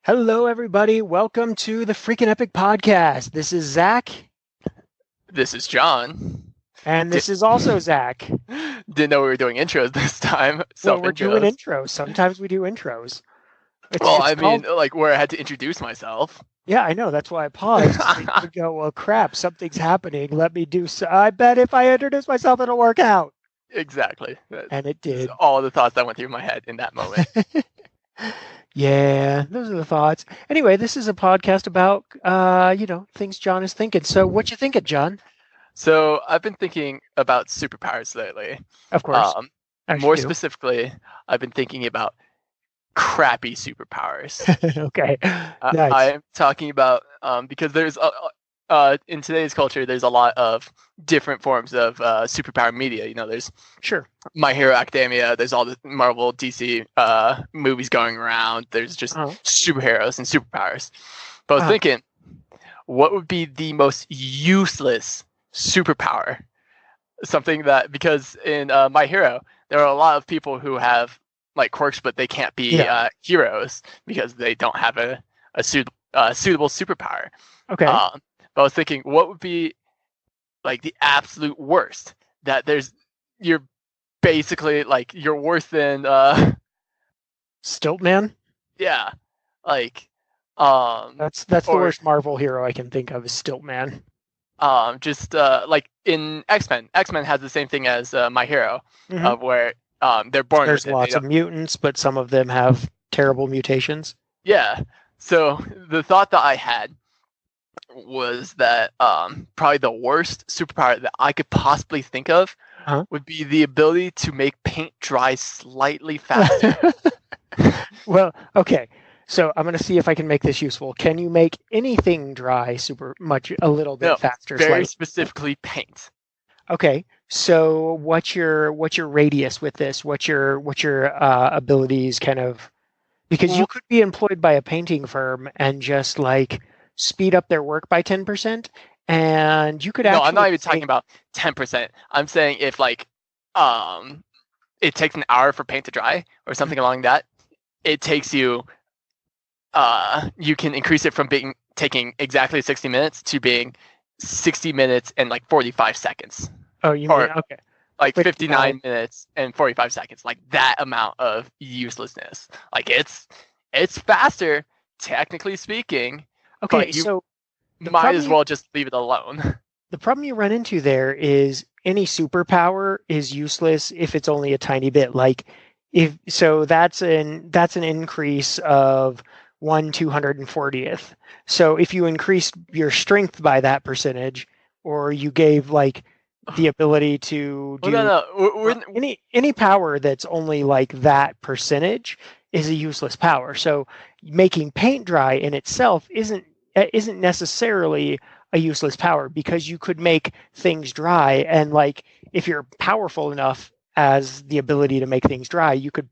Hello, everybody. Welcome to the Freaking Epic Podcast. This is Zach, This is John. and Did, this is also Zach. didn't know we were doing intros this time. Well, we're doing Self-intros. intros. Sometimes we do intros. It's Well, it's I mean, called. like where I had to introduce myself. Yeah, I know. That's why I paused. So you could go, well, crap, something's happening. Let me do. I bet if I introduce myself, it'll work out. Exactly. And it This is did. all the thoughts that went through my head in that moment. Yeah, those are the thoughts. Anyway, this is a podcast about, things John is thinking. So, what you thinking, John? So I've been thinking about superpowers lately. Of course, Um, as you More do. specifically, I've been thinking about crappy superpowers. Okay, I nice. am talking about because there's in today's culture, there's a lot of different forms of superpower media. You know, there's Sure. My Hero Academia. There's all the Marvel, DC movies going around. There's just Uh-huh. superheroes and superpowers. But I was Uh-huh. thinking, what would be the most useless superpower? Something that because in My Hero, there are a lot of people who have like quirks, but they can't be Yeah. heroes because they don't have a suitable superpower. Okay. But I was thinking, what would be like the absolute worst? That you're basically like you're worse than Stiltman. yeah, like um That's the or worst Marvel hero I can think of is Stiltman. just like in X-Men. X-Men has the same thing as My Hero, Hmm. of where they're born There's with it. They lots of don't, mutants, but some of them have terrible mutations. yeah. So the thought that I had was that probably the worst superpower that I could possibly think of Huh? would be the ability to make paint dry slightly faster. Well, okay. So I'm going to see if I can make this useful. Can you make anything dry super much a little bit No, faster, very slightly? specifically paint. Okay. So what's your radius with this? What's your abilities kind of because you Well, could be employed by a painting firm and just like speed up their work by 10%, and you could no, I'm actually not even talking make. about 10%. I'm saying if like um it takes an hour for paint to dry or something along that, it takes you you can increase it from being taking exactly 60 minutes to being 60 minutes and like 45 seconds. Oh, you mean Or okay. like 59. 59 minutes and 45 seconds. Like that amount of uselessness. Like it's faster, technically speaking, Okay, but you so the might problem as you well just leave it alone. the problem you run into there is any superpower is useless if it's only a tiny bit. Like if so that's an increase of 1/240th. So if you increased your strength by that percentage, or you gave like the ability to Well, no, do no. any power that's only like that percentage is a useless power. So making paint dry in itself isn't necessarily a useless power because you could make things dry, and like if you're powerful enough as the ability to make things dry, you could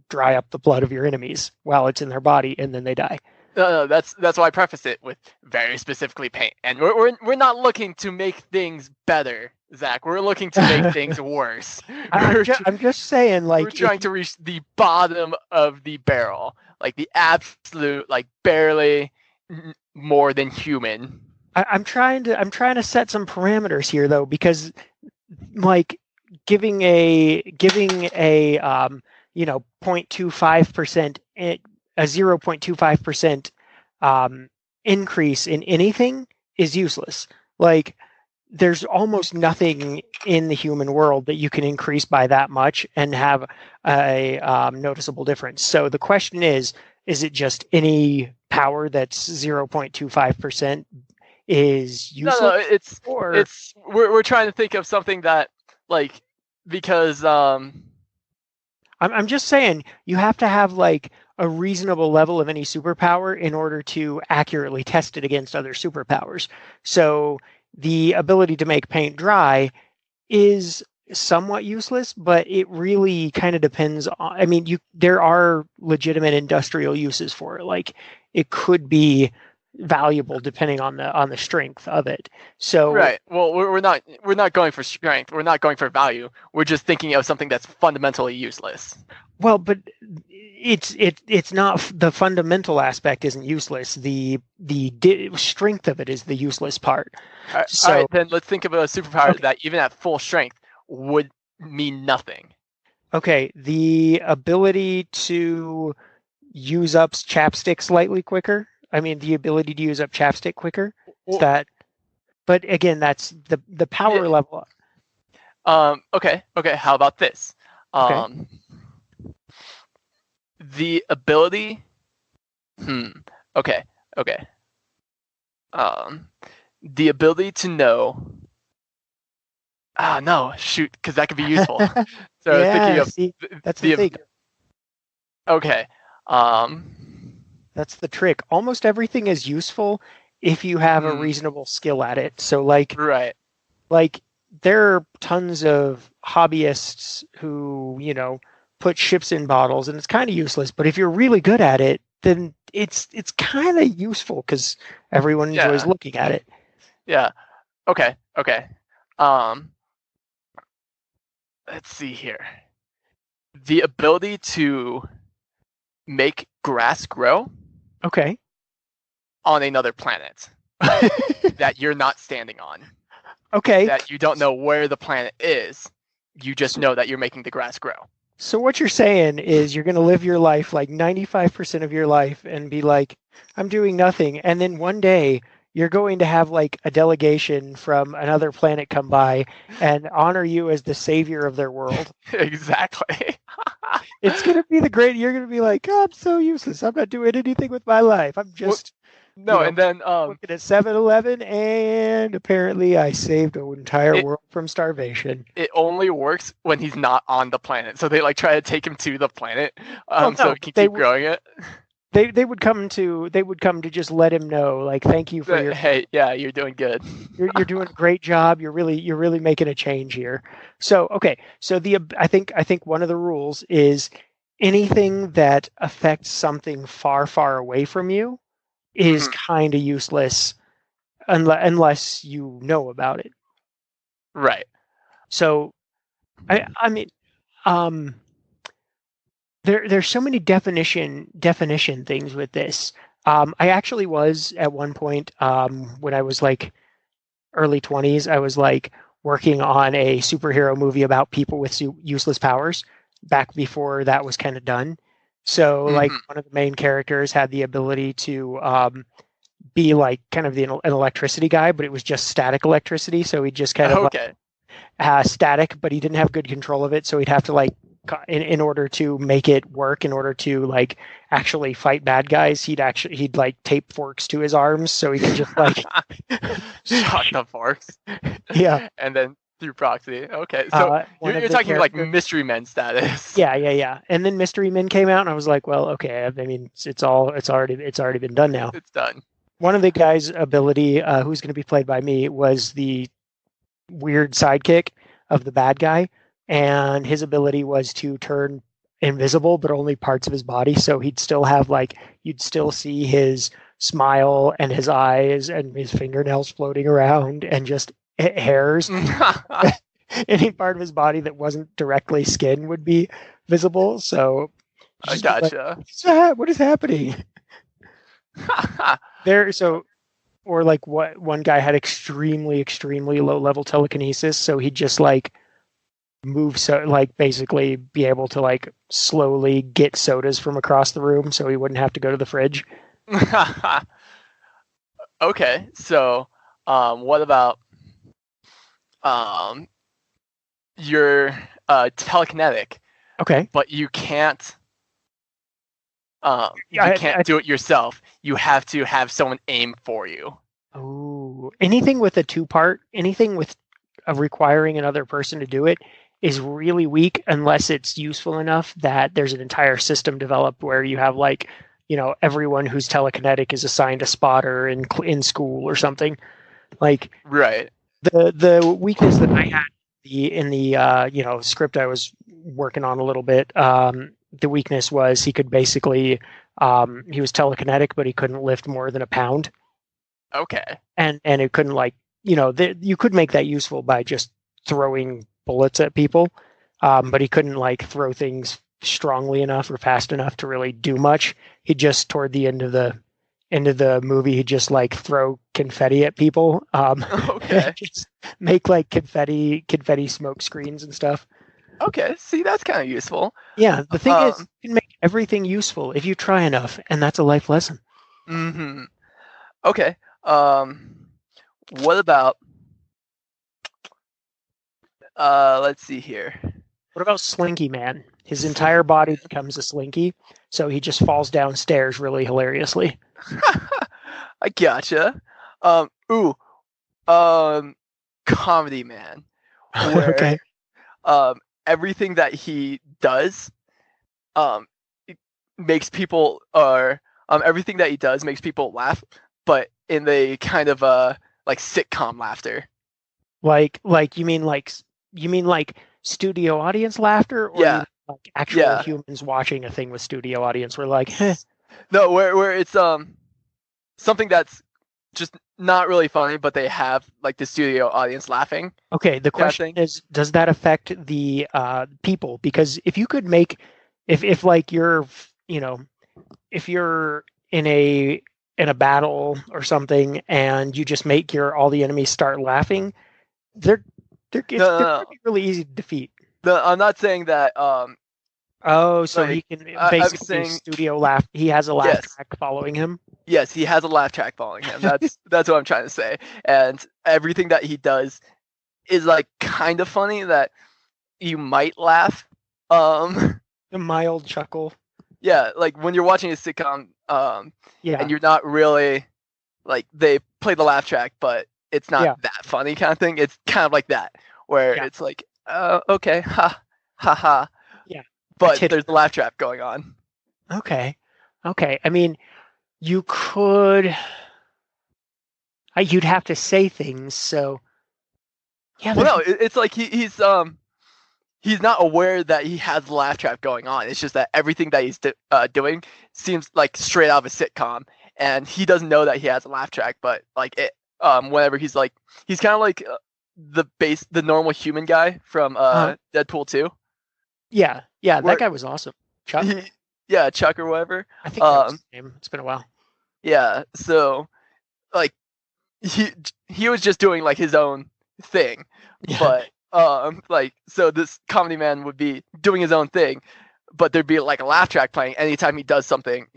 dry up the blood of your enemies while it's in their body and then they die. No, that's why I preface it with very specifically paint, and we're not looking to make things better, Zach. We're looking to make things worse. I'm just saying, We're like, if trying to reach the bottom of the barrel, like the absolute, like barely more than human. I'm trying to set some parameters here though, because like giving a 0.25% a 0.25% increase in anything is useless. Like there's almost nothing in the human world that you can increase by that much and have a noticeable difference. So the question is it just any power that's 0.25% is No, useless? Or we're trying to think of something that like because I'm just saying you have to have like a reasonable level of any superpower in order to accurately test it against other superpowers. So the ability to make paint dry is somewhat useless, but it really kind of depends on, I mean, there are legitimate industrial uses for it. Like it could be valuable depending on the strength of it. So right. Well, we're not going for strength. We're not going for value. We're just thinking of something that's fundamentally useless. Well, but it's not the fundamental aspect isn't useless. The strength of it is the useless part. All right, So then let's think of a superpower okay, that even at full strength would mean nothing. okay, the ability to use up chapstick slightly quicker. I mean, the ability to use up chapstick quicker. Is Well, that? But again, that's the yeah. power level. Okay. Okay. How about this? Okay, Um, the ability. Hmm. Okay. Okay. Um, the ability to know. Ah, no, shoot, because that could be useful. So I was thinking yeah. of See, the, that's the the thing. okay. That's the trick. Almost everything is useful if you have a Hmm, reasonable skill at it. So right. like there are tons of hobbyists who, put ships in bottles and it's kind of useless, but if you're really good at it, then it's kind of useful because everyone enjoys Yeah. looking at it. Yeah. Okay. Okay. Um, let's see here. The ability to make grass grow Okay. on another planet that you're not standing on, Okay. that you don't know where the planet is. You just So, know that you're making the grass grow. so what you're saying is you're going to live your life like 95% of your life and be like, I'm doing nothing. And then one day you're going to have like a delegation from another planet come by and honor you as the savior of their world. Exactly. It's going to be the great, you're going to be like, oh, I'm so useless. I'm not doing anything with my life. I'm Well, just, you no, know, and then working at 7-Eleven and apparently I saved an entire it world from starvation. it only works when he's not on the planet. So they like try to take him to the planet, Well, so no, he can but keep growing it. they would come to just let him know, like, thank you for your Hey, yeah, you're doing good. you're doing a great job. You're really making a change here. So okay, so I think one of the rules is anything that affects something far far away from you is Mhm. kind of useless unless you know about it. Right. So I mean um there's so many definition things with this. I actually was at one point when I was like early 20s, I was like working on a superhero movie about people with useless powers back before that was kind of done. So like Hmm. one of the main characters had the ability to be like kind of an electricity guy, but it was just static electricity. So he just kind of like Okay. static, but he didn't have good control of it. So he'd have to like in order to make it work, in order to like actually fight bad guys, he'd like tape forks to his arms so he could just like Shot the forks, yeah. and then through proxy. Okay, so One of you're the talking like characters. mystery men status. Yeah, yeah, yeah. And then Mystery Men came out, and I was like, well, okay. I mean, it's already been done now. It's done. One of the guys' ability, who's going to be played by me, was the weird sidekick of the bad guy, and his ability was to turn invisible, but only parts of his body. So he'd still have like you'd still see his smile and his eyes and his fingernails floating around and just hairs. Any part of his body that wasn't directly skin would be visible. So I just be like, gotcha. what is happening there? So or like what one guy had extremely low level telekinesis, so he'd just like move so like basically be able to like slowly get sodas from across the room so he wouldn't have to go to the fridge. Okay, so what about um, you're telekinetic, Okay. but you Yeah, can't do it yourself. You have to have someone aim for you. oh, anything with a two part, anything with requiring another person to do it is really weak unless it's useful enough that there's an entire system developed where you have like, everyone who's telekinetic is assigned a spotter in school or something. Like Right. the weakness that I had in the script I was working on a little bit. The weakness was he could basically he was telekinetic, but he couldn't lift more than a pound, Okay. and it couldn't like you could make that useful by just throwing bullets at people, but he couldn't like throw things strongly enough or fast enough to really do much. He just toward the end of the movie, he'd just like throw confetti at people, Okay. just make like confetti smoke screens and stuff. Okay. See, that's kind of useful. Yeah, the thing is, Um. you can make everything useful if you try enough, and that's a life lesson. Hmm. Okay. What about let's see here. What about Slinky Man? His entire body becomes a slinky, so he just falls downstairs really hilariously. I gotcha. Ooh. Um. Comedy Man, where Okay. um everything that he does um it makes people or everything that he does makes people laugh, but in the kind of like sitcom laughter. Like you mean like studio audience laughter, or you Yeah. mean like actual Yeah. humans watching a thing with studio audience? We're like, heh. No, where it's something that's just not really funny, but they have like the studio audience laughing Okay. The kind of question thing. is, does that affect the people? Because if you could make, if like you're, you know, if you're in a battle or something, and you just make your all the enemies start laughing, they're No, no, they're no, going to be really easy to defeat. no. I'm not saying that. Oh, so he Like can I'm basically saying studio laugh. He has a laugh yes. track following him. Yes, he has a laugh track following him. That's what I'm trying to say. And everything that he does is like kind of funny that you might laugh. Um, A mild chuckle. yeah, like when you're watching a sitcom, and Yeah, you're not really like they play the laugh track, but it's not yeah, that funny kind of thing. It's kind of like that where yeah, it's like, okay, ha, ha, ha, yeah. A but titter. there's the laugh track going on. Okay, okay. I mean, you could. You'd have to say things. So yeah, Well, there's no, it's like he's not aware that he has the laugh track going on. It's just that everything that he's doing seems like straight out of a sitcom, and he doesn't know that he has a laugh track. But like it, whenever he's kind of like the normal human guy from Deadpool 2, yeah, yeah. That where guy was awesome. Chuck, he, yeah, Chuck or whatever. I think that was Um, his name. It's been a while. yeah, so like he he was just doing like his own thing, Yeah. but like so this comedy man would be doing his own thing, but there'd be like a laugh track playing anytime he does something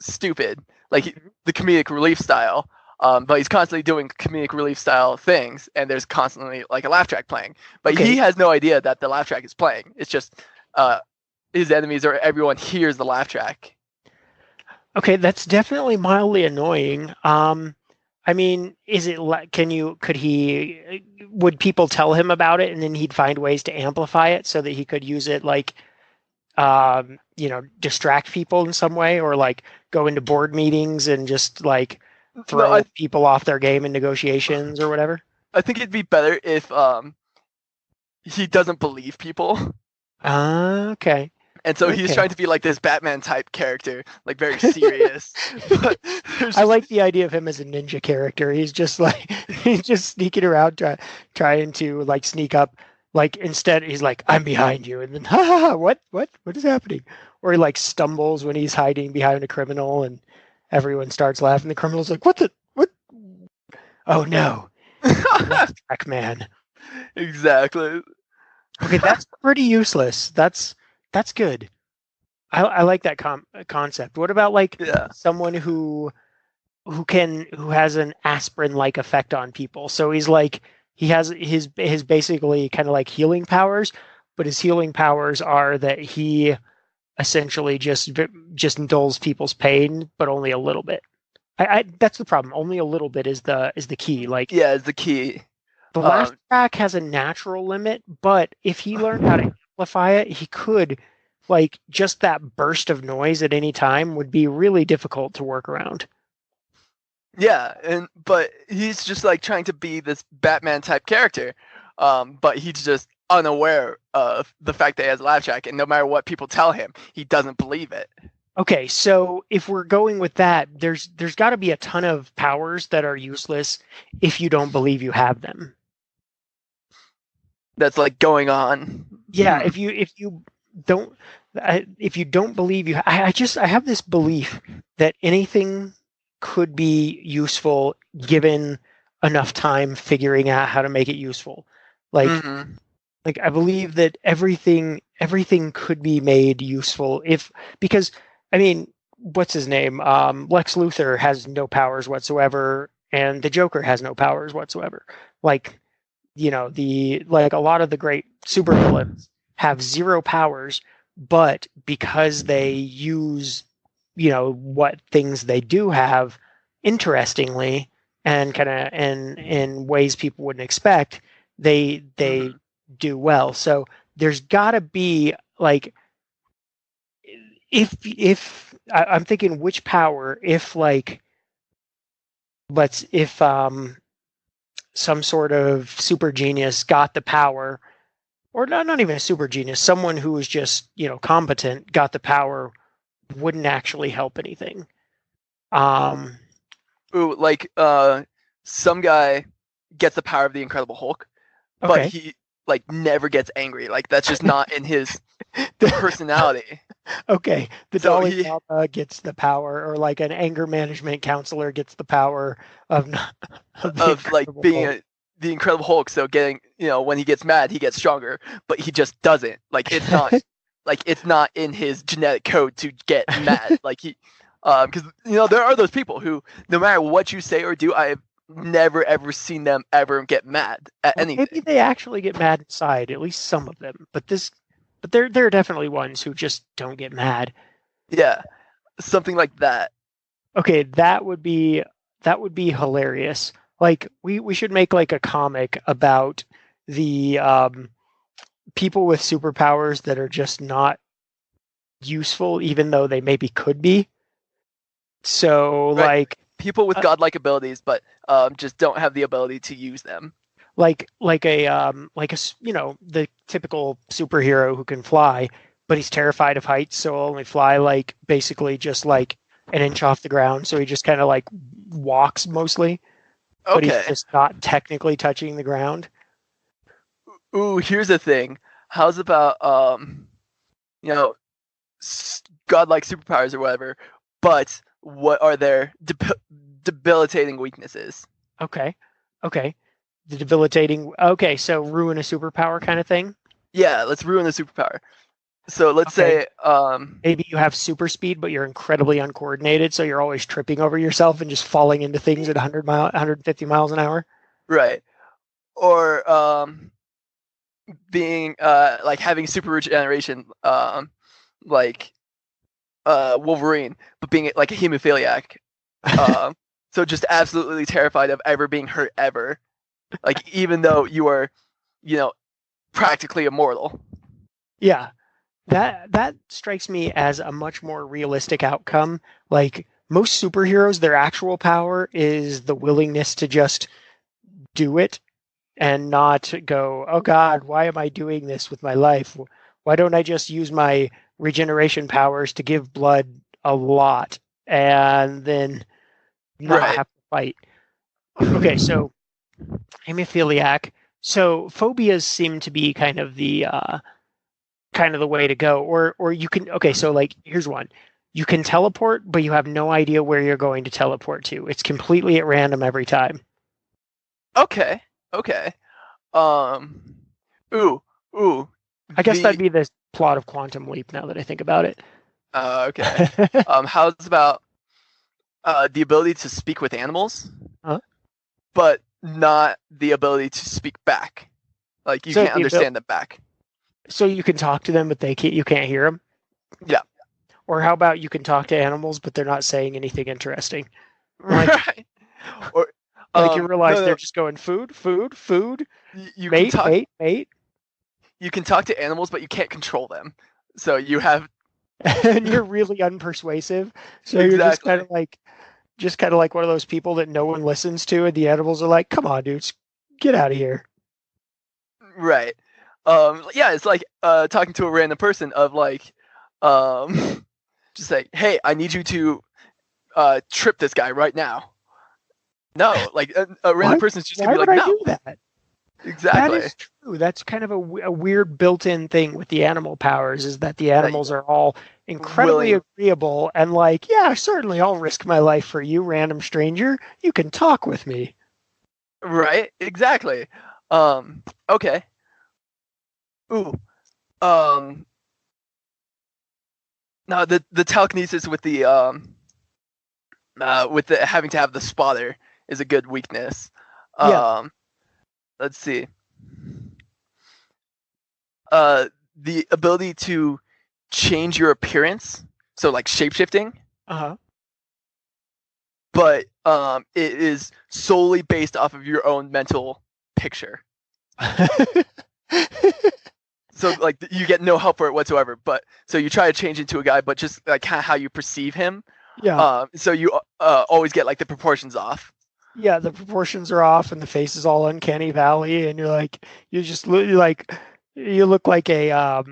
stupid, like the comedic relief style. But he's constantly doing comedic relief style things, and there's constantly like a laugh track playing. But he Okay. has no idea that the laugh track is playing. It's just uh, his enemies or everyone hears the laugh track. Okay, that's definitely mildly annoying. I mean, is it like, could he, would people tell him about it and then he'd find ways to amplify it so that he could use it like, distract people in some way, or like go into board meetings and just like No, throw people off their game in negotiations or whatever? I think it'd be better if he doesn't believe people. Okay. And so he's Okay. trying to be like this Batman type character, like very serious. But there's I just like the idea of him as a ninja character. He's just like he's just sneaking around trying to like sneak up. Like instead he's like, I'm behind you, and then ha ha ha, what is happening? Or he like stumbles when he's hiding behind a criminal and everyone starts laughing. The criminal's like, what, oh no, the laugh track man. exactly. Okay, that's pretty useless. That's good. I like that concept. What about like Yeah. someone who has an aspirin like effect on people? So he's like he has his basically kind of like healing powers, but his healing powers are that he essentially just dulls people's pain, but only a little bit. I that's the problem. Only a little bit is the key. Like Yeah, is the key. the laugh Um, track has a natural limit, but if he learned how to amplify it, he could, like, just that burst of noise at any time would be really difficult to work around. yeah, but he's just like trying to be this Batman type character. But he's just unaware of the fact that he has a laugh track, and no matter what people tell him, he doesn't believe it. Okay, so if we're going with that, there's got to be a ton of powers that are useless if you don't believe you have them. That's like going on. Yeah, Hmm. if you don't if you don't believe you I have this belief that anything could be useful given enough time figuring out how to make it useful. Like Mm-hmm. like I believe that everything could be made useful if because I mean what's his name Lex Luthor has no powers whatsoever and the Joker has no powers whatsoever. Like the like a lot of the great supervillains have zero powers, but because they use what things they do have interestingly and kind of in ways people wouldn't expect, they Mm-hmm. do well. So there's got to be like if I'm thinking which power if like let's if some sort of super genius got the power or not even a super genius, someone who was just, competent, got the power, wouldn't actually help anything. Um, Ooh, like some guy gets the power of the Incredible Hulk, but okay. he like never gets angry. Like that's just not in his personality. Okay. The So Dalai he Lama gets the power, or like an anger management counselor gets the power of, of the of like Incredible being Hulk. the Incredible Hulk. So getting when he gets mad, he gets stronger, but he just doesn't. Like it's not in his genetic code to get mad. Like he, because there are those people who no matter what you say or do, I have never ever seen them ever get mad at Or maybe anything. they actually get mad inside, at least some of them. But there are definitely ones who just don't get mad. Yeah, something like that. Okay, that would be hilarious. Like we should make like a comic about the people with superpowers that are just not useful, even though they maybe could be. So Right. like People with uh, godlike abilities, but just don't have the ability to use them. the typical superhero who can fly, but he's terrified of heights, so he'll only fly like basically just like an inch off the ground. So he just kind of like walks mostly, but he's Okay. just not technically touching the ground. Ooh, here's the thing. How's about you know, godlike superpowers or whatever, but what are their debilitating weaknesses? Okay. Okay. The debilitating. Okay, so ruin a superpower kind of thing. Yeah, let's ruin the superpower. So let's Okay. say, Maybe you have super speed, but you're incredibly uncoordinated, so you're always tripping over yourself and just falling into things at 150 miles an hour. right, or being like having super regeneration, like Wolverine, but being like a hemophiliac. Um, so just absolutely terrified of ever being hurt ever. Like even though you are, you know, practically immortal. Yeah, that strikes me as a much more realistic outcome. Like most superheroes, their actual power is the willingness to just do it and not go, oh God, why am I doing this with my life? Why don't I just use my regeneration powers to give blood a lot and then not Right. have to fight? Okay, so hemophiliac. So phobias seem to be kind of the way to go. Or you can okay, so like here's one. You can teleport, but you have no idea where you're going to teleport to. It's completely at random every time. Okay. Okay. Um. Ooh. Ooh. I guess that'd The. be the plot of Quantum Leap now that I think about it. Okay. How's about the ability to speak with animals, Huh? but not the ability to speak back? Like you So can't the abil- understand them back. so you can talk to them, but you can't hear them. Yeah. Or how about you can talk to animals, but they're not saying anything interesting? Like Right. Or like you no, realize they're no. just going food, food, food, You can mate, talk. mate, mate, You can talk to animals, but you can't control them. So you have and you're really unpersuasive. So you're exactly just kind of like one of those people that no one listens to, and the animals are like, "Come on, dudes, get out of here." right. Yeah, it's like talking to a random person of like, um, just like, hey, I need you to trip this guy right now. No, like a random Why? person's just gonna Why be would like, I no. do that? That Exactly. is true. That's kind of a weird built-in thing with the animal powers is that the That animals are all incredibly willing. agreeable and like, yeah, certainly I'll risk my life for you, random stranger. You can talk with me. Right. Exactly. Okay. Ooh. Um. No, the telekinesis with the having to have the spotter is a good weakness. Yeah. Um. Let's see. Uh. The ability to change your appearance, so like shapeshifting, Uh-huh. but it is solely based off of your own mental picture. So like you get no help for it whatsoever. But so you try to change into a guy, but just like how you perceive him. Yeah. So you always get like the proportions off. Yeah, the proportions are off and the face is all uncanny valley and you're like you just look like you look like a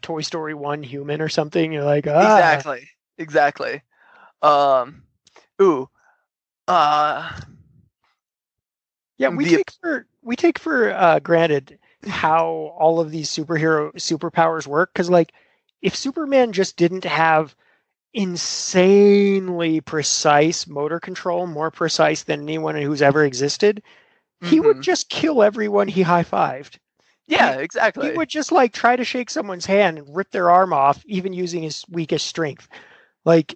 Toy Story 1 human or something. You're like, ah. Exactly. Exactly. Um. Ooh. Uh. Yeah, The we take for granted how all of these superpowers work because like if Superman just didn't have insanely precise motor control, more precise than anyone who's ever existed, he would mm-hmm. just kill everyone he high-fived. Yeah. He Exactly. would just like try to shake someone's hand and rip their arm off, even using his weakest strength. Like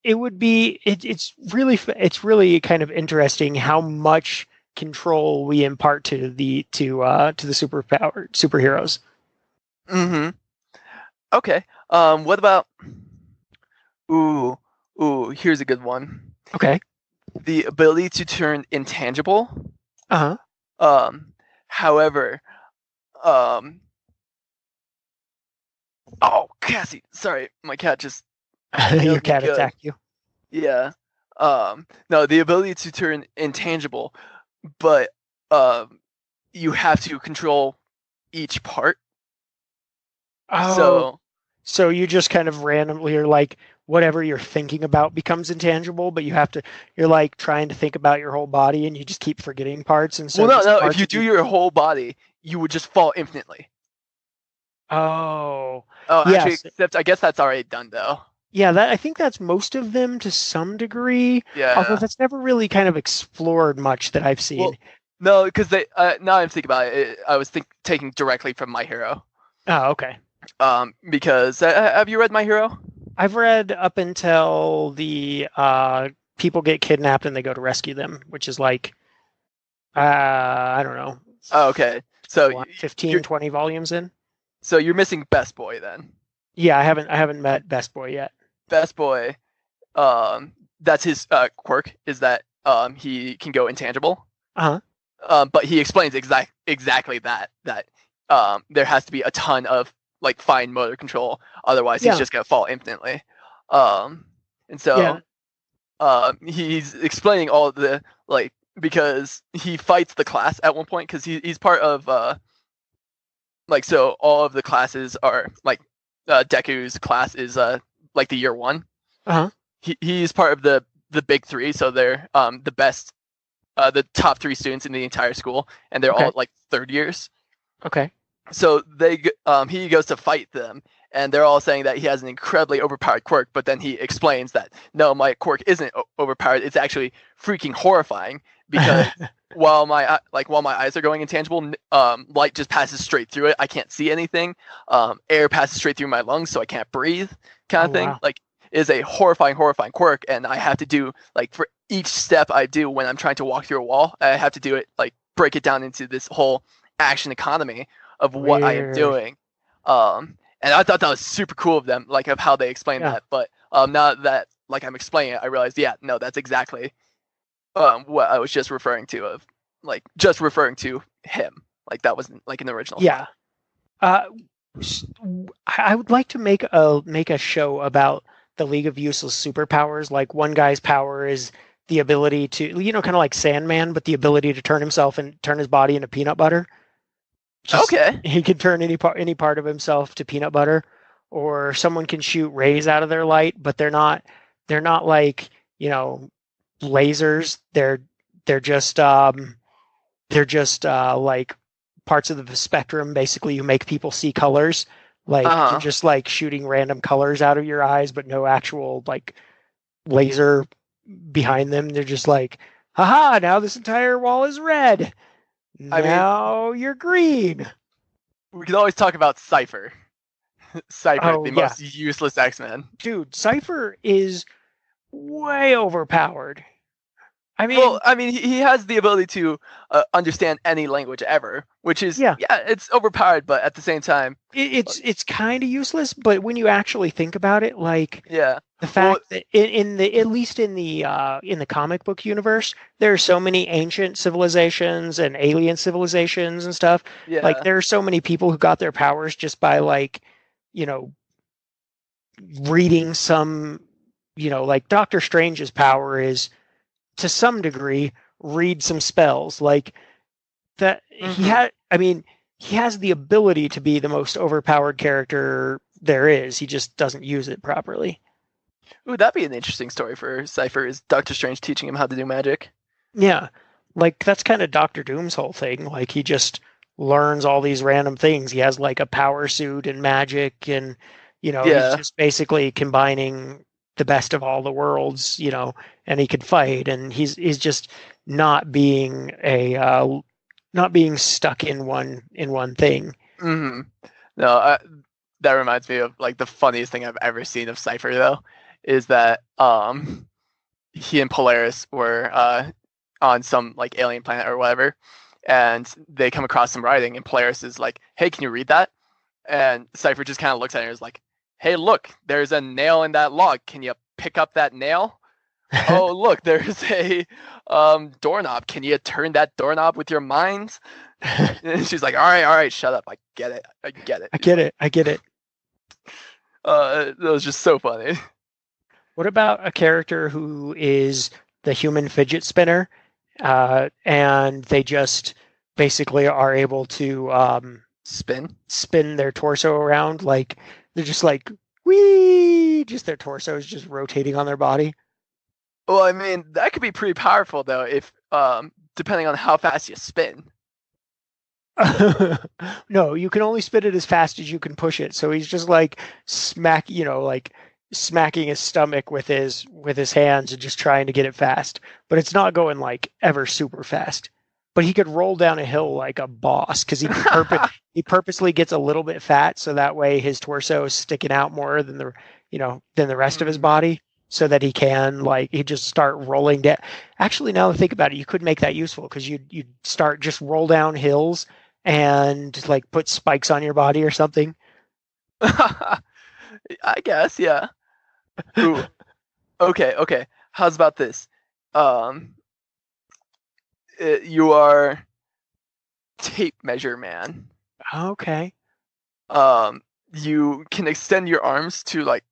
it would be it's really kind of interesting how much control we impart to the superheroes. Mm-hmm. Okay. What about? Ooh. Ooh. Here's a good one. Okay. The ability to turn intangible. Uh-huh. Um. However. Um. Oh, Cassie. Sorry, my cat just Your nailed me cat good. attacked you. Yeah. No, the ability to turn intangible, but um, you have to control each part. Oh, So, so you just kind of randomly are like whatever you're thinking about becomes intangible, but you're like trying to think about your whole body and you just keep forgetting parts and well, so no, just no. If parts you of do you. your whole body, you would just fall infinitely. Oh. Oh, actually, Yes. except I guess that's already done though. Yeah, that I think that's most of them to some degree, although Yeah. that's never really kind of explored much that I've Well, seen. no, because they now I'm thinking about it. I was taking directly from My Hero. Oh, okay. Because have you read My Hero? I've read up until the people get kidnapped and they go to rescue them, which is like I don't know, Oh, okay. So what, you're 15, 20 volumes in. you're missing Best Boy then. Yeah, I haven't met Best Boy yet. Best Boy, that's his quirk is that he can go intangible. Uh-huh. But he explains exactly that there has to be a ton of like fine motor control, otherwise he's Yeah. just gonna fall infinitely. Um, and Yeah. so he's explaining all of the like because he fights the class at one point because he's part of like so all of the classes are like Deku's class is like the year one. Uh-huh. He's part of the big three, so they're the best, the top three students in the entire school, and they're Okay. all like third years. Okay. So he goes to fight them, and they're all saying that he has an incredibly overpowered quirk. But then he explains that no, my quirk isn't overpowered. It's actually freaking horrifying because while my eyes are going intangible, light just passes straight through it. I can't see anything. Air passes straight through my lungs, so I can't breathe. Kind Oh of thing. wow. Like is a horrifying quirk, and I have to do like for each step I do when I'm trying to walk through a wall, I have to do it like break it down into this whole action economy of what I am Weird. doing. And I thought that was super cool of them, like of how they explained Yeah. that. But now that like I'm explaining it, I realized, yeah, no, that's exactly what I was just referring to of like just referring to him. Like that wasn't like an original Yeah. thought. Uh, s- I would like to make a show about the League of Useless Superpowers. Like one guy's power is the ability to, kind of like Sandman, but the ability to turn himself and turn his body into peanut butter. Just Okay. he can turn any part of himself to peanut butter, or someone can shoot rays out of their light, but they're not like lasers. They're just they're just like parts of the spectrum. Basically, you make people see colors. Like you're Uh-huh. just like shooting random colors out of your eyes, but no actual like laser behind them. They're just like, haha, now this entire wall is red. I mean, Now you're green. we could always talk about Cypher. Cypher, Oh the yeah. most useless X-Men. Dude, Cypher is way overpowered. I Well, mean, I mean, he has the ability to understand any language ever, which is, yeah, yeah, it's overpowered, but at the same time, it's kind of useless, but when you actually think about it, like yeah. the Well, fact that in the at least in the comic book universe, there are so many ancient civilizations and alien civilizations and stuff. Like yeah. there are so many people who got their powers just by like, you know, reading some, like Doctor Strange's power is to some degree read some spells. Like that he Mm-hmm. had I mean, he has the ability to be the most overpowered character there is. He just doesn't use it properly. Ooh, that'd be an interesting story for Cypher. Is Doctor Strange teaching him how to do magic? Yeah. Like that's kind of Doctor Doom's whole thing. Like he just learns all these random things. He has like a power suit and magic and he's Yeah. just basically combining the best of all the worlds, and he could fight and he's just not being a not being stuck in one thing. Mm-hmm. No, that reminds me of like the funniest thing I've ever seen of Cypher though, is that he and Polaris were on some like alien planet or whatever, and they come across some writing, and Polaris is like, "Hey, can you read that?" And Cypher just kind of looks at her and is like, "Hey, look, there's a nail in that log. Can you pick up that nail? Oh, look, there's a doorknob. Can you turn that doorknob with your mind?" And she's like, all right, shut up. I get it. I get it. I get it. I get it. That was just so funny. What about a character who is the human fidget spinner, and they just basically are able to Spin. spin their torso around? Like they're just like, wee, just their torso is just rotating on their body. Well, I mean, that could be pretty powerful though, if depending on how fast you spin. No, you can only spin it as fast as you can push it. So he's just like like smacking his stomach with his hands and just trying to get it fast. But it's not going like ever super fast. But he could roll down a hill like a boss because he purposely gets a little bit fat so that way his torso is sticking out more than the rest of his Mm. body so that he can like he just start rolling down. Actually, now that I think about it, you could make that useful because you'd start just roll down hills and like put spikes on your body or something. I guess, yeah. Ooh, okay, okay. How's about this? Um, you are tape measure man. Okay. Um, you can extend your arms to like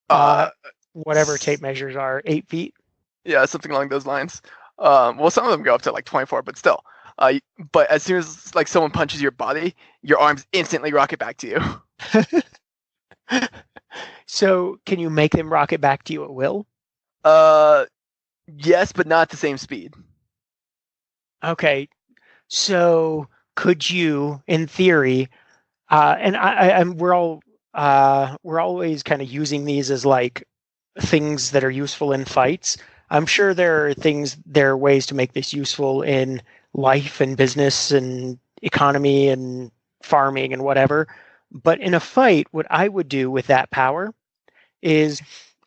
Uh, uh, Whatever tape measures are 8 feet. yeah, something along those lines. Well, some of them go up to like 24, but still. But as soon as like someone punches your body, your arms instantly rocket back to you. So can you make them rocket back to you at will? Uh, yes, but not at the same speed. Okay. So could you, in theory, and I'm we're always kind of using these as like things that are useful in fights. I'm sure there are ways to make this useful in life and business and economy and farming and whatever. But in a fight, what I would do with that power is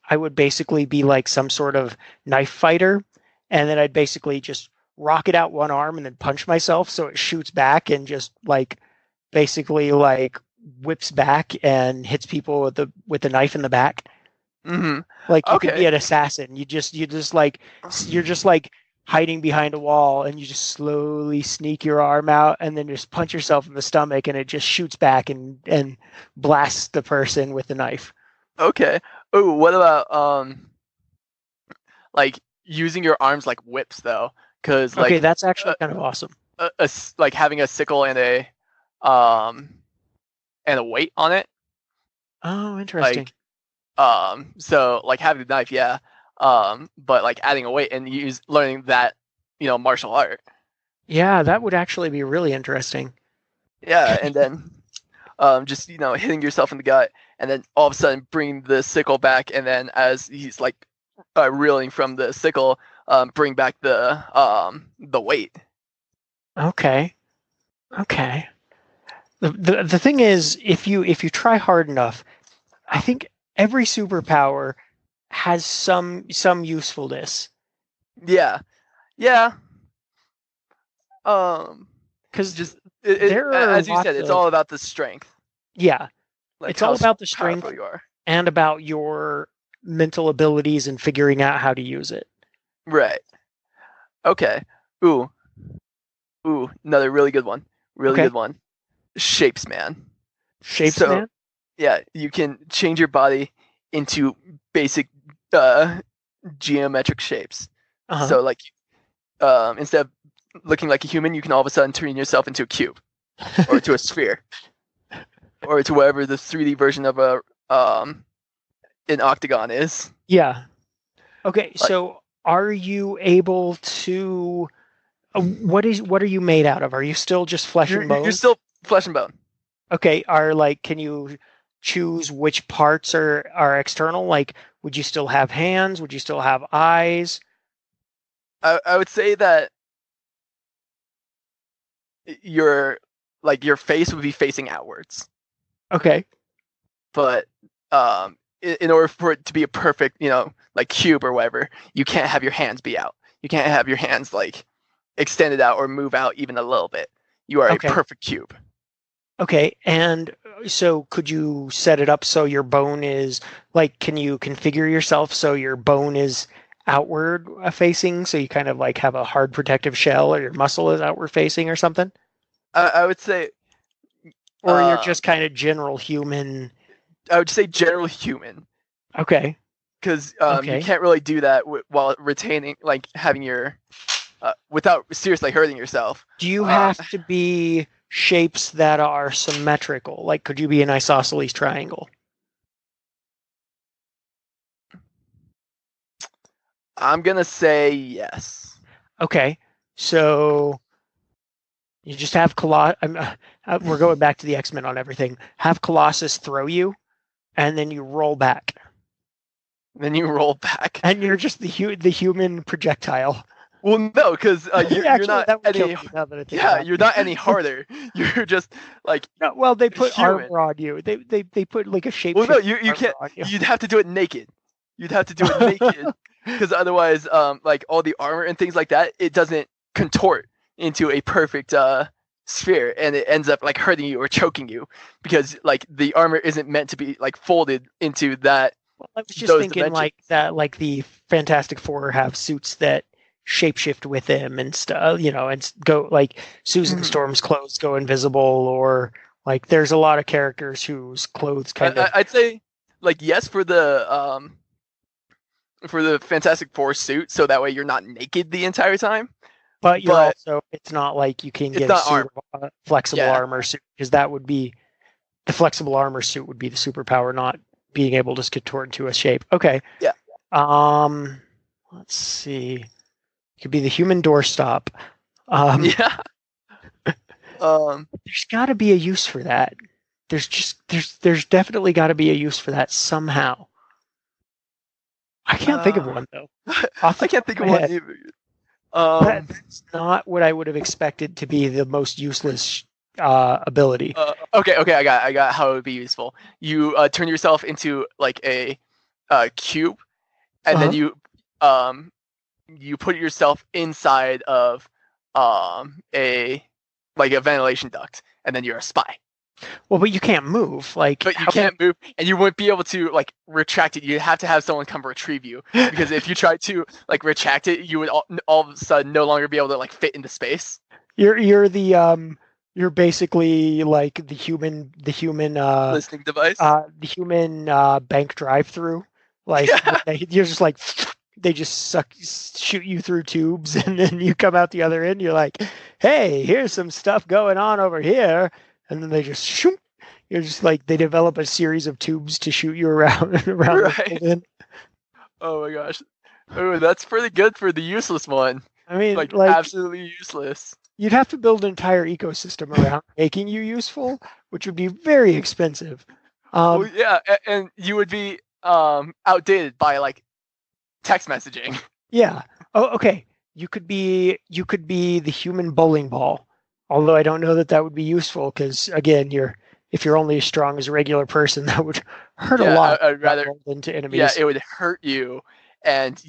I would basically be like some sort of knife fighter, and then I'd basically just rocket out one arm and then punch myself so it shoots back and just like basically like whips back and hits people with the knife in the back. Mm-hmm. Like you could be Okay. an assassin. You're just like hiding behind a wall and you just slowly sneak your arm out and then just punch yourself in the stomach and it just shoots back and blasts the person with the knife. Okay. Oh, what about like using your arms like whips though? Because Okay, like that's actually uh, kind of awesome. like having a sickle um and a weight on it, Oh, interesting. like so like having the knife, yeah, but like adding a weight and use learning that martial art. Yeah, that would actually be really interesting. Yeah, and then just hitting yourself in the gut, and then all of a sudden bring the sickle back, and then as he's like reeling from the sickle, bring back the weight. Okay. Okay. The thing is, if you try hard enough, I think every superpower has some usefulness. Yeah, yeah. Um, Because just there are as you said, lots it's of, all about the strength, yeah, like it's all how about the powerful strength you are. and about your mental abilities and figuring out how to use it. Right. Okay. Ooh, another really good one. Really Okay. good one. Shapes, man. Shapes, So man. yeah, you can change your body into basic uh, geometric shapes. Uh-huh. So like instead of looking like a human, you can all of a sudden turn yourself into a cube or to a sphere or to whatever the 3D version of a an octagon is. Yeah. Okay, Like so are you able to what are you made out of? Are you still just flesh and you're bone? still flesh and bone. Okay, are like can you choose which parts are external? Like would you still have hands? Would you still have eyes? I would say that your your face would be facing outwards, Okay. but in order for it to be a perfect, like cube or whatever, you can't have your hands be out. You can't have your hands like extended out or move out even a little bit. You are a Okay. perfect cube. Okay. And so could you set it up so your bone is like can you configure yourself so your bone is outward facing so you kind of like have a hard protective shell or your muscle is outward facing or something? I would say, Or you're uh, just kind of general human. general human, Okay. because you Okay. can't really do that while retaining, like having your, without seriously hurting yourself. Do you Uh, have to be shapes that are symmetrical? Like, could you be an isosceles triangle? I'm gonna say yes. Okay. So you just have Colossus. We're going back to the X-Men on everything. Have Colossus throw you, and then you roll back, Then you roll back. and you're just the human projectile. Well, no, because you're Actually, not that would kill any. me now that I think Yeah, about you're it. not any harder. You're just like No, well, they put human. armor on you. They put like a Well, no, shapeshift you armor can't. on you. You'd have to do it naked. You'd have to do it naked, because otherwise, like all the armor and things like that, it doesn't contort into a perfect sphere, and it ends up like hurting you or choking you, because like the armor isn't meant to be like folded into that Well, I was just those thinking dimensions. like that, like the Fantastic Four have suits that shapeshift with them and stuff, and go like Susan Mhm. Storm's clothes go invisible, or like there's a lot of characters whose clothes kind of, I'd say like yes for the Fantastic Four suit, so that way you're not naked the entire time. but you're But also, it's not like you can it's get a not suit arm. of flexible Yeah. armor suit because that would be the flexible armor suit would be the superpower, not being able to contort into a shape. Okay. Yeah. Um, let's see. It could be the human doorstop. Um, Yeah. Um. there's got to be a use for that. There's definitely got to be a use for that somehow. I can't think of Uh. one though. Off the I top can't of think my of one head, either. Um. that's not what I would have expected to be the most useless ability. Okay. Okay. I got how it would be useful. You turn yourself into like a cube, and then Uh-huh. um you put yourself inside of a like a ventilation duct, and then you're a spy. Well, but you can't move. Like, But you how can can't move, and you wouldn't be able to like retract it. You have to have someone come retrieve you, because if you try to like retract it, you would all of a sudden no longer be able to like fit into space. you're you're basically like the human Listening device. the human bank drive-through. Like when Yeah. you're just like they just shoot you through tubes, and then you come out the other end. You're like, hey, here's some stuff going on over here, and then they just shoot. You're just like they develop a series of tubes to shoot you around around the Right. building. Oh my gosh. Oh, that's pretty good for the useless one. I mean, Like like absolutely useless. You'd have to build an entire ecosystem around making you useful, which would be very expensive. Well, yeah, and you would be outdated by like text messaging. Yeah. Oh, okay. You could be the human bowling ball. Although I don't know that that would be useful because again, if you're only as strong as a regular person, that would hurt a Yeah, lot I'd rather. into Yeah, enemies. it would hurt you, and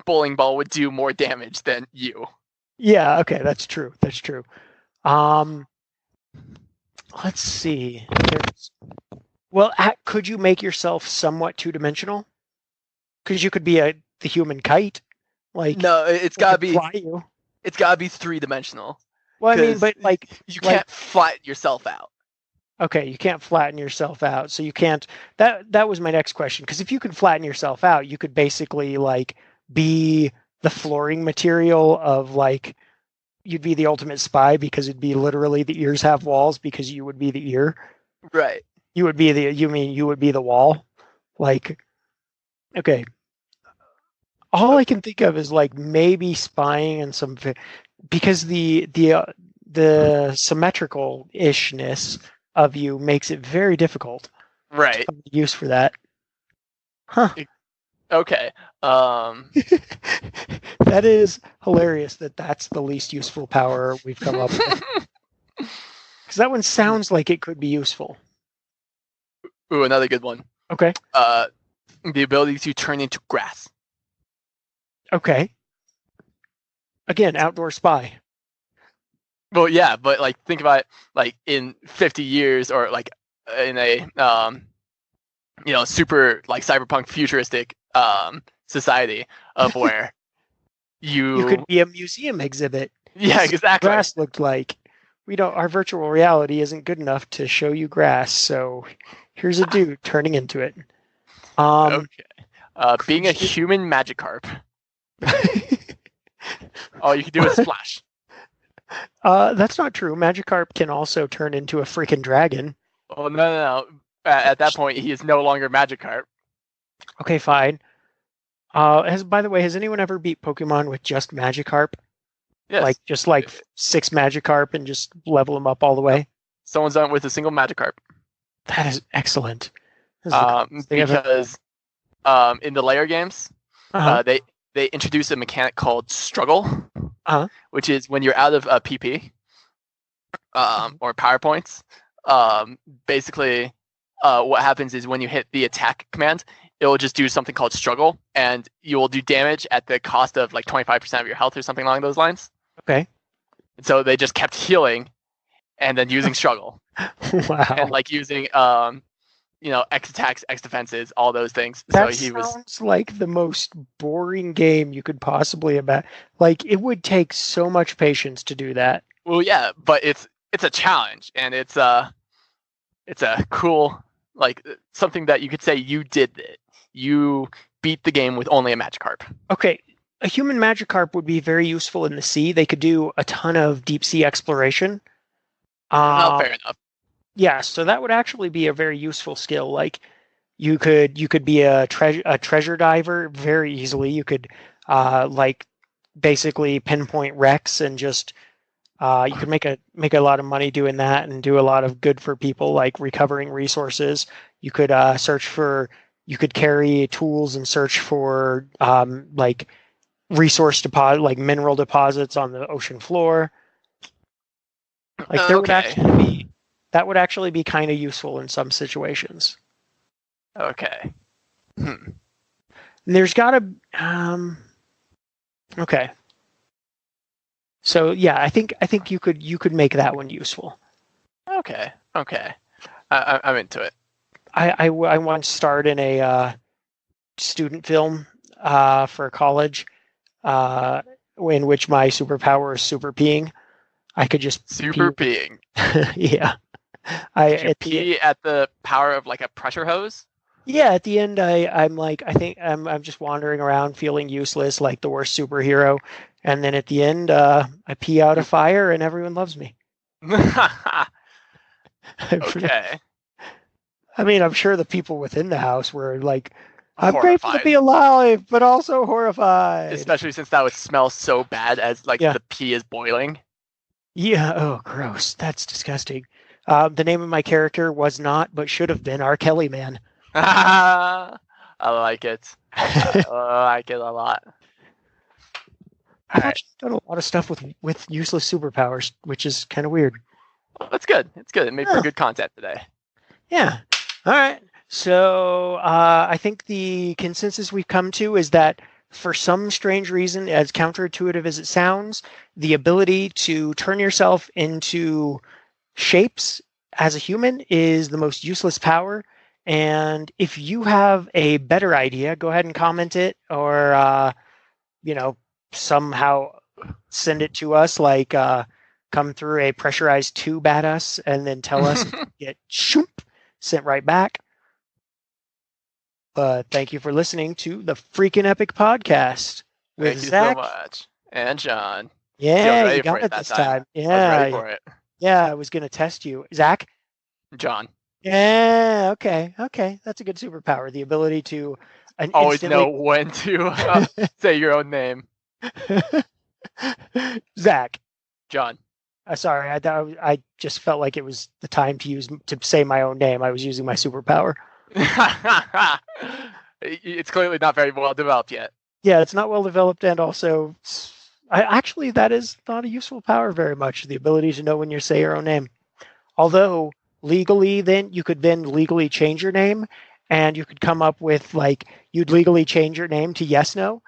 bowling ball would do more damage than you. Yeah, okay, that's true. That's true. Um, let's see. Well, could you make yourself somewhat two-dimensional? Because you could be the human kite, like No, it's it gotta could be. fly you. It's gotta be 3-dimensional. Well, I mean, Because but like you like can't flatten yourself out. okay, you can't flatten yourself out, so you can't. That was my next question. Because if you could flatten yourself out, you could basically like be the flooring material of like you'd be the ultimate spy because it'd be literally the ears have walls because you would be the ear. Right. You would be the wall. Like okay, all I can think of is like maybe spying and some because the symmetrical ishness of you makes it very difficult to Right. find use for that. Huh. Okay. That is hilarious that that's the least useful power we've come up with. Because that one sounds like it could be useful. Ooh, another good one. Okay. The ability to turn into grass. Okay. Again, outdoor spy. Well, yeah, but like think about it, like in 50 years or like in a super like cyberpunk futuristic society of where You could be a museum exhibit. Yeah, exactly. Grass looked like. We don't. Our virtual reality isn't good enough to show you grass, so here's a dude turning into it. Okay. Being a human Magikarp. All you can do is splash. That's not true. Magikarp can also turn into a freaking dragon. Oh no. At that point, he is no longer Magikarp. Okay, fine. By the way, has anyone ever beat Pokemon with just Magikarp? Yes. Like just like 6 Magikarp and just level them up all the way? Someone's done it with a single Magikarp. That is excellent. Because in the layer games, they introduce a mechanic called struggle, which is when you're out of PP or power points. Basically, what happens is when you hit the attack command, it will just do something called struggle, and you will do damage at the cost of like 25% of your health or something along those lines. Okay. And so they just kept healing, and then using struggle. Wow. And like using X attacks, X defenses, all those things. That so he sounds like the most boring game you could possibly imagine. Like it would take so much patience to do that. Well, yeah, but it's a challenge, and it's a cool like something that you could say you did it. You beat the game with only a Magikarp. Okay, a human Magikarp would be very useful in the sea. They could do a ton of deep sea exploration. Fair enough. Yeah, so that would actually be a very useful skill. Like you could be a treasure diver very easily. You could like basically pinpoint wrecks and just you could make a lot of money doing that and do a lot of good for people like recovering resources. You could you could carry tools and search for like resource deposit like mineral deposits on the ocean floor. Like that would actually be kind of useful in some situations. Okay. And there's got to okay. So yeah, I think you could make that one useful. Okay. I'm into it. I once starred in a student film for college in which my superpower is super peeing. I could just super peeing. Yeah. Pee at the power of like a pressure hose? Yeah, at the end I'm just wandering around feeling useless like the worst superhero. And then at the end I pee out a fire and everyone loves me. Okay. I mean, I'm sure the people within the house were like, I'm horrified. grateful to be alive, but also horrified. Especially since that would smell so bad as like the pee is boiling. Yeah. Oh, gross. That's disgusting. The name of my character was not, but should have been R. Kelly Man. I like it. I like it a lot. All I've right. actually done a lot of stuff with useless superpowers, which is kind of weird. Well, that's good. It's good. It made for Oh, good content today. yeah. All right. So I think the consensus we've come to is that for some strange reason, as counterintuitive as it sounds, the ability to turn yourself into shapes as a human is the most useless power. And if you have a better idea, go ahead and comment it or, you know, somehow send it to us, like come through a pressurized tube at us and then tell us and get shoop sent right back. But thank you for listening to the Freaking Epic Podcast with Thank you so Zach. much. And John. See, I was Yeah, you ready for got it it that this time. time. I was ready Yeah, for it. yeah, I was going to test you. Zach? John. Yeah, okay, okay. That's a good superpower. The ability to Always know instantly. when to say your own name. Zach. John. Sorry, I just felt like it was the time to say my own name. I was using my superpower. It's clearly not very well developed yet. Yeah, it's not well developed, and also, actually that is not a useful power very much. The ability to know when you say your own name. Although legally, then you could then legally change your name, and you could come up with like you'd legally change your name to yes no,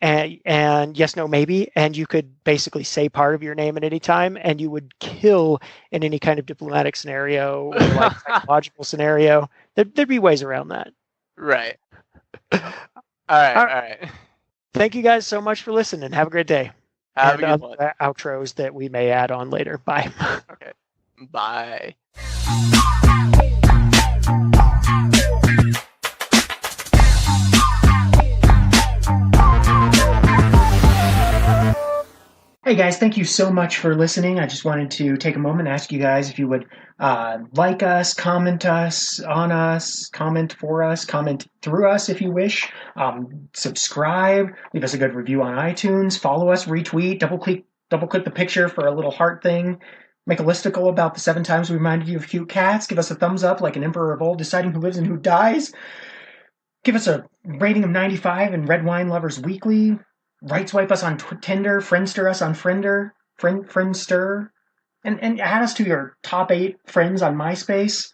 and yes no maybe, and you could basically say part of your name at any time, and you would kill in any kind of diplomatic scenario or like psychological scenario. There'd be ways around that. Right. All right. All All right. right. Thank you guys so much for listening. Have a great day. Have a And good one. other outros that we may add on later. Bye. Okay. Bye. Hey guys, thank you so much for listening. I just wanted to take a moment and ask you guys if you would like us, comment us, on us, comment for us, comment through us if you wish. Subscribe, leave us a good review on iTunes, follow us, retweet, double click the picture for a little heart thing. Make a listicle about the 7 times we reminded you of cute cats. Give us a thumbs up like an emperor of old deciding who lives and who dies. Give us a rating of 95 in Red Wine Lovers Weekly. Right swipe us on Tinder, Friendster us on Friendster, and add us to your top 8 friends on MySpace.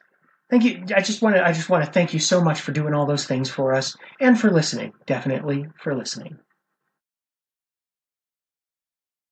Thank you. I just want to thank you so much for doing all those things for us and for listening. Definitely for listening.